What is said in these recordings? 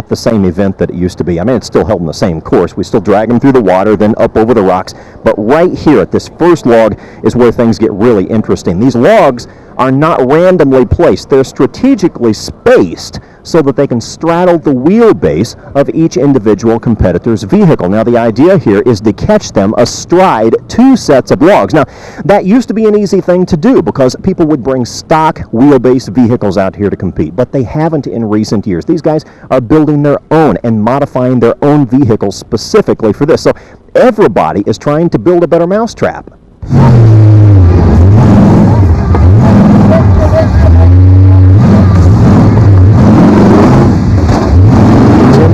not the same event that it used to be. I mean, it's still held in the same course. We still drag them through the water, then up over the rocks. But right here at this first log is where things get really interesting. These logs are not randomly placed. They're strategically spaced so that they can straddle the wheelbase of each individual competitor's vehicle. Now, the idea here is to catch them astride two sets of logs. Now, that used to be an easy thing to do because people would bring stock wheelbase vehicles out here to compete, but they haven't in recent years. These guys are building their own and modifying their own vehicles specifically for this. So everybody is trying to build a better mousetrap.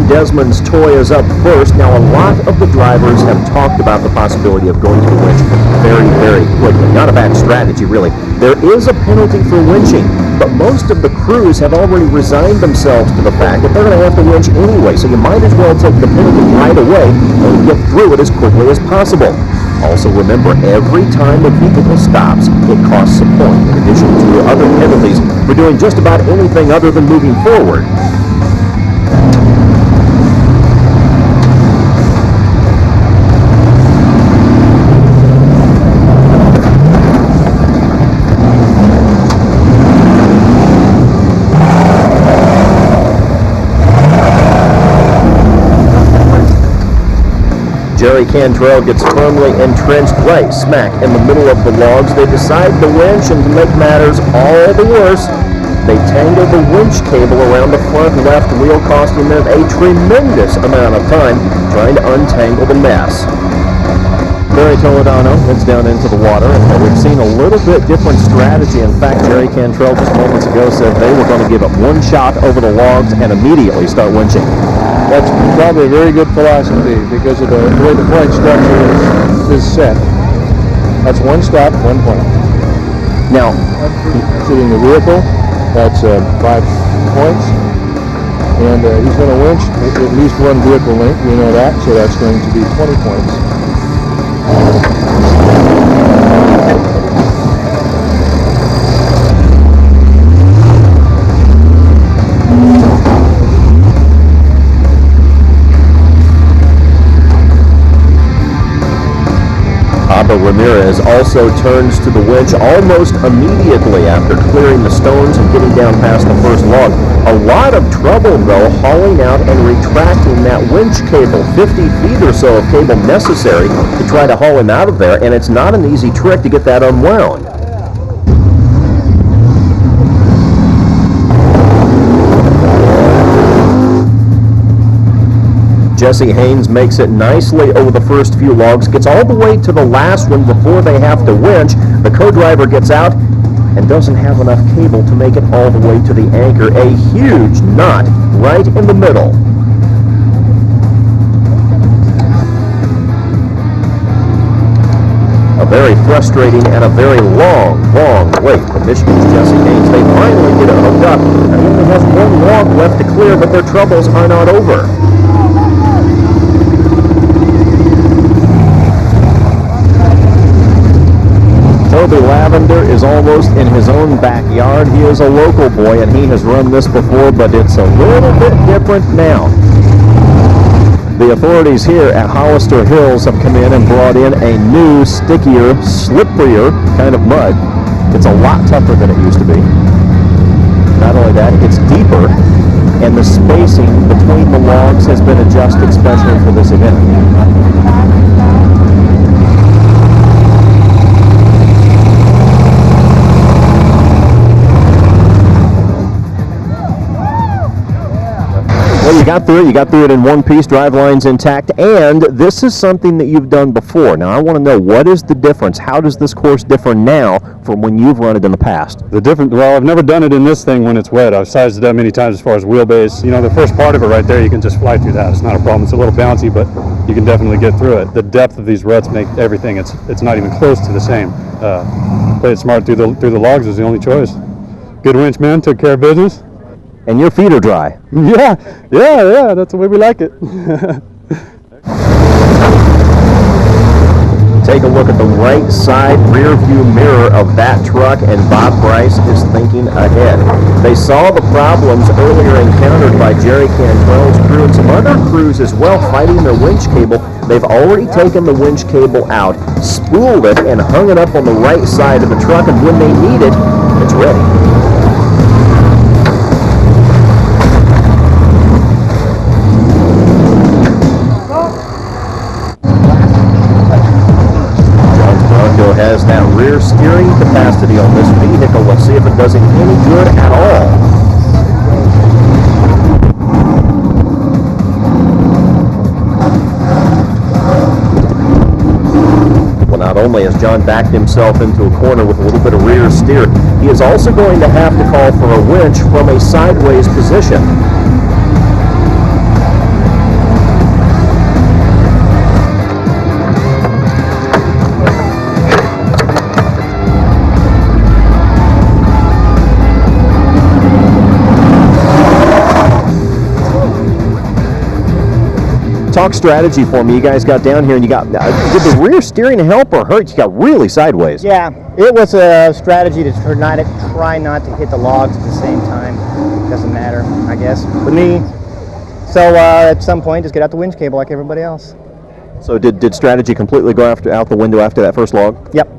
Desmond's toy is up first. Now, a lot of the drivers have talked about the possibility of going to the winch very, very quickly. Not a bad strategy, really. There is a penalty for winching, but most of the crews have already resigned themselves to the fact that they're going to have to winch anyway, so you might as well take the penalty right away and get through it as quickly as possible. Also, remember, every time a vehicle stops, it costs a point, in addition to other penalties for doing just about anything other than moving forward. Jerry Cantrell gets firmly entrenched right smack in the middle of the logs. They decide to winch, and to make matters all the worse, they tangle the winch cable around the front left wheel, costing them a tremendous amount of time trying to untangle the mess. Barry Toledano heads down into the water, and we've seen a little bit different strategy. In fact, Jerry Cantrell just moments ago said they were going to give it one shot over the logs and immediately start winching. That's probably a very good philosophy because of the way the point structure is set. That's one stop, 1 point. Now, shooting the vehicle, that's 5 points. And he's going to winch at least one vehicle length, we know that, so that's going to be 20 points. Ramirez also turns to the winch almost immediately after clearing the stones and getting down past the first log. A lot of trouble, though, hauling out and retracting that winch cable. 50 feet or so of cable necessary to try to haul him out of there, and it's not an easy trick to get that unwound. Jesse Haynes makes it nicely over the first few logs, gets all the way to the last one before they have to winch. The co-driver gets out and doesn't have enough cable to make it all the way to the anchor. A huge knot right in the middle. A very frustrating and a very long wait for Michigan's Jesse Haynes. They finally get it hooked up. And he only has one log left to clear, but their troubles are not over. Toby Lavender is almost in his own backyard. He is a local boy, and he has run this before, but it's a little bit different now. The authorities here at Hollister Hills have come in and brought in a new, stickier, slipperier kind of mud. It's a lot tougher than it used to be. Not only that, it's deeper, and the spacing between the logs has been adjusted specially for this event. Well, you got through it in one piece, drive lines intact, and this is something that you've done before. Now, I want to know, what is the difference? How does this course differ now from when you've run it in the past? Well, I've never done it in this thing when it's wet. I've sized it up many times as far as wheelbase. You know, the first part of it right there, you can just fly through that. It's not a problem. It's a little bouncy, but you can definitely get through it. The depth of these ruts make everything, it's not even close to the same. Play it smart through the logs is the only choice. Good winch, man. Took care of business. And your feet are dry. Yeah, that's the way we like it. Take a look at the right side rear view mirror of that truck, and Bob Bryce is thinking ahead. They saw the problems earlier encountered by Jerry Cantrell's crew and some other crews as well fighting their winch cable. They've already taken the winch cable out, spooled it, and hung it up on the right side of the truck, and when they need it, it's ready. Has that rear steering capacity on this vehicle. Let's see if it does it any good at all. Well, not only has John backed himself into a corner with a little bit of rear steer, he is also going to have to call for a winch from a sideways position. Talk strategy for me. You guys got down here and you got, did the rear steering help or hurt? You got really sideways. Yeah, it was a strategy to try not to hit the logs at the same time. Doesn't matter, I guess, with me. So at some point, just get out the winch cable like everybody else. So did strategy completely go out the window after that first log? Yep.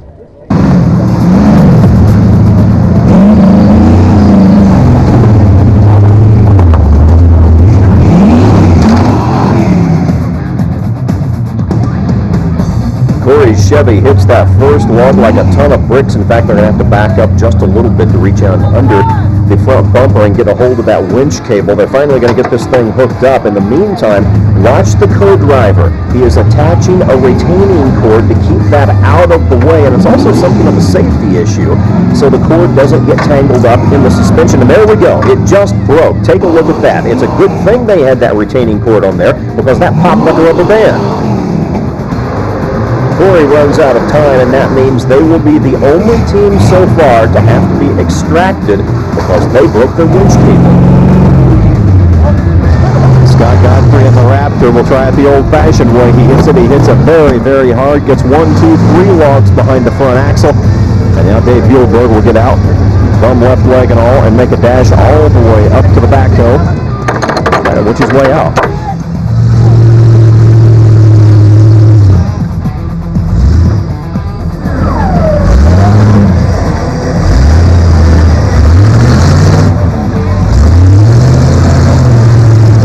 Corey's Chevy hits that first log like a ton of bricks. In fact, they're going to have to back up just a little bit to reach out under the front bumper and get a hold of that winch cable. They're finally going to get this thing hooked up. In the meantime, watch the co-driver. He is attaching a retaining cord to keep that out of the way, and it's also something of a safety issue, so the cord doesn't get tangled up in the suspension. And there we go. It just broke. Take a look at that. It's a good thing they had that retaining cord on there because that popped like a rubber band. Corey runs out of time, and that means they will be the only team so far to have to be extracted because they broke their winch cable. Scott Godfrey in the Raptor will try it the old-fashioned way. He hits it very, very hard, gets 1, 2, 3 logs behind the front axle, and now Dave Hulberg will get out, bum left leg and all, and make a dash all the way up to the backhoe, which is way out.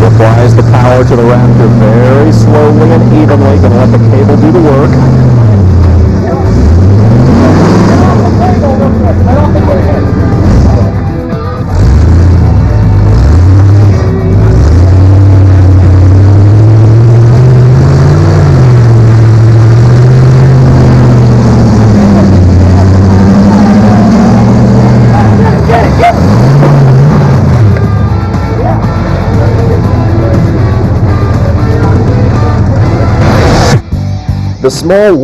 Applies the power to the Raptor very slowly and evenly, going to let the cable do the work. The small